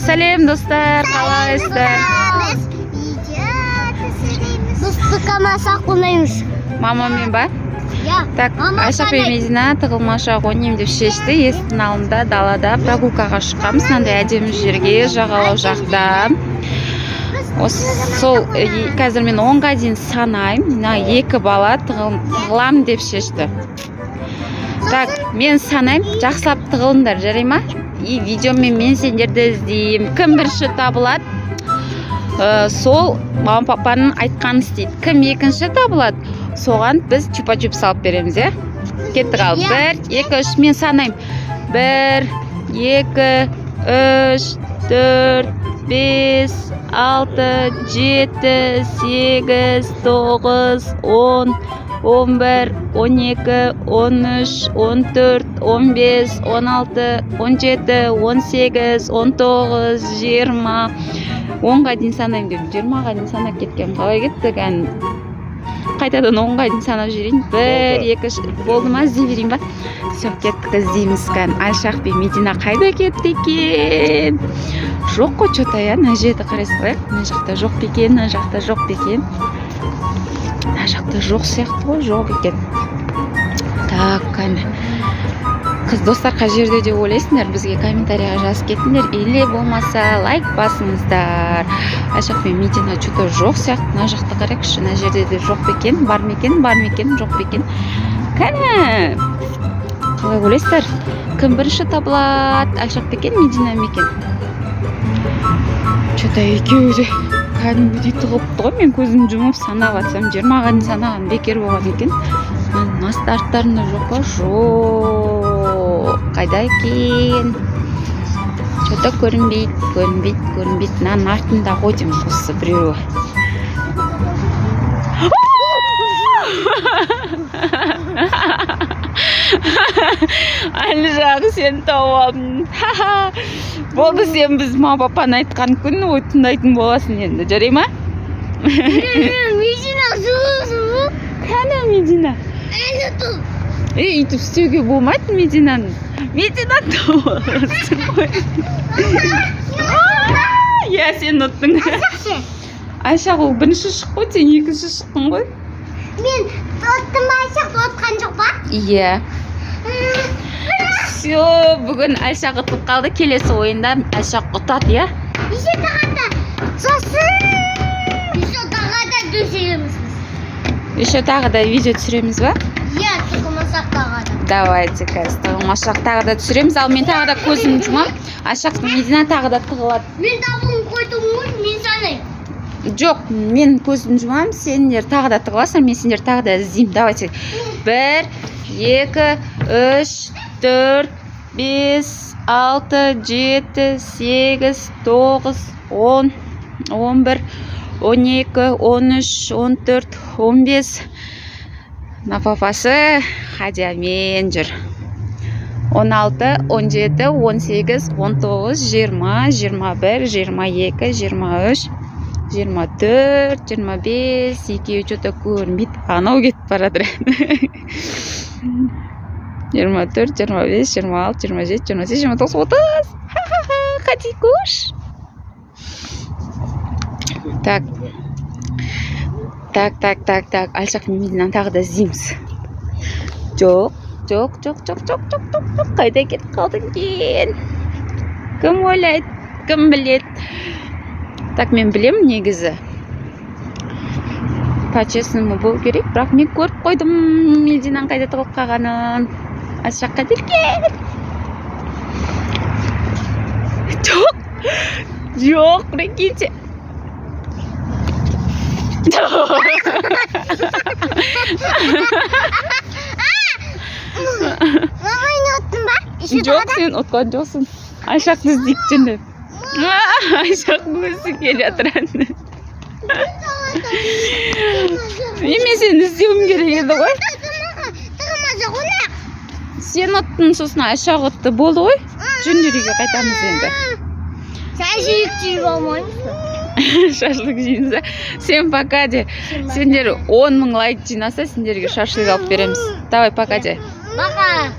Сәлем достар, қалайсыздар? Достыққа масақ ойнаймыз. Мамамен ба? Так, Мама Айша пен Медина тығылмаша ойнайын деп шешті. Есіктің алдында далада прогулкаға шыққанбыз. Мынандай әдемі жерге, жағалау жақта. Сол қазір мен 10-ға дейін санаймын. Мына 2 бала тығылам деп шешті. Так, мен санаймын, жақсылап тығылыңдар, жарай ма? И видеомен мен сендерді іздеймін. Кім бірінші табылады? Сол мама папаның айтқанын істейді. Кім екінші табылады? Соған біз чупа-чуп салып береміз, е? Кеттік ал. 1, 2, 3 мен санаймын. 1, 2, 3, 4, 5, 6, 7, 8, 9, 10, 11, 12, 13, 14, 15, 16, 17, 18, 19, 20. 10-ға дейін санайын деп, 20-ға дейін санап кеткен. Қалай кеттік ән? Қайтадан 10-ға дейін санап жүрейін. 1, 2, болды ма? Іздей берейін ба? Все, кеттік іздейміз кән. Айшақ пен Медина қайда кетті екен? Жоқ қой, что-то я мына жерді қарайсыз ғой. Мына жақта жоқ бекен, мына жақта жоқ бекен. Мына жақта жоқ сияқты ғой, жоқ екен. Так, кәне. Қыз достар қай жерде деп ойлайсыңдар, бізге комментарияға жазып кетіңдер, или болмаса лайк басыңыздар. Айшақ пен Медина что-то жоқ сияқты. Мына жақта қарайықшы, мына жерде де жоқ бекен, бар мекен, жоқ бекен. Кәне. Қалай ойлайсыздар? Кім бірінші табылады? Айшақ бекен, Медина мекен? Что-то екеуі де кәдімгідей тығылыпты ғой. Мен көзім жұмып санап атсам, 20-ға дейін санаған бекер болған екен. Насты арттарында жоқ па? Жоқ. Қайда екен? Что-то көрінбейді. Мынаның артында ғой деймін осы біреуі. Әлжағы сен тауып алдың. Болды, сен біз мама папаны айтқан күн ой тыңдайтын боласың енді, жарай ма? Медина зу. Кәне Медина. Әлі тұл. Үйтіп істеуге болмайды Мединаны. Медина тауып ғой. Я, сен ұттың. Айшақ ол бірінші шық қой, сен екінші шықтың ғой. Мен ұттым Айшақ ұтқан жоқ па? Иә. Все, бүгін Айшақ ұтып қалды. Келесі ойында Айшақ ұтады, иә? Еще тағада сосын. Еще тағада төсереміз. Еще тағы да видео түсіреміз ба? Иә, тығылмасақ тағада. Давайте, қазір тығылмасақ тағы да түсіреміз. Ал мен тағы да көзім жұмам. Айшақ пен Медина тағы да тығылады. Мен табуын қойдым ғой, мен санаймын. Жоқ, мен көзім жұмам, сендер тағы да тығыласың, мен сендер тағы да іздеймін. Давайте. 1, 2, 3, 4, 5, 6, 7, 8, 9, 10, 11, 12, 13, 14, 15. Мына папасы Хадиямен жүр. 16, 17, 18, 19, 20, 21, 22, 23, 24, 25, екеуі что-то көрінбейді. Анау кетіп барадыр. 24, 25, 26, 27, 28, 29, 30. Ходи, куш. Так. Айшақ пен Мединаны тағы да іздейміз. Жоқ. Қайда кетіп қалдың кен? Кім ойлайды? Кім біледі? Так, мен білем негізі. По-честному болу керек, бірақ мен көріп қойдым Мединаны қайда тығылып қалғанын. Айшақ қайда екен? Жоқ, прикиньте. Мама, не ұттың ба? Жоқ, сен ұтқан жоқсың. Айшақты іздейік жөнді. Айшақ өзі келе жатырады. Мен сені іздеуім керек еді ғой. Тығылмаса қонақ. Сен ұттың, сосын Айшақ ұтты. Болды ғой? Жөндеріге қайтамыз енді. Шашлык жейіп алмаймыз ба? Шашлык жейміз. Сен пока де. Сендер 10 000 лайк жинаса, сендерге шашлык алып береміз. Давай, пока де. Пока.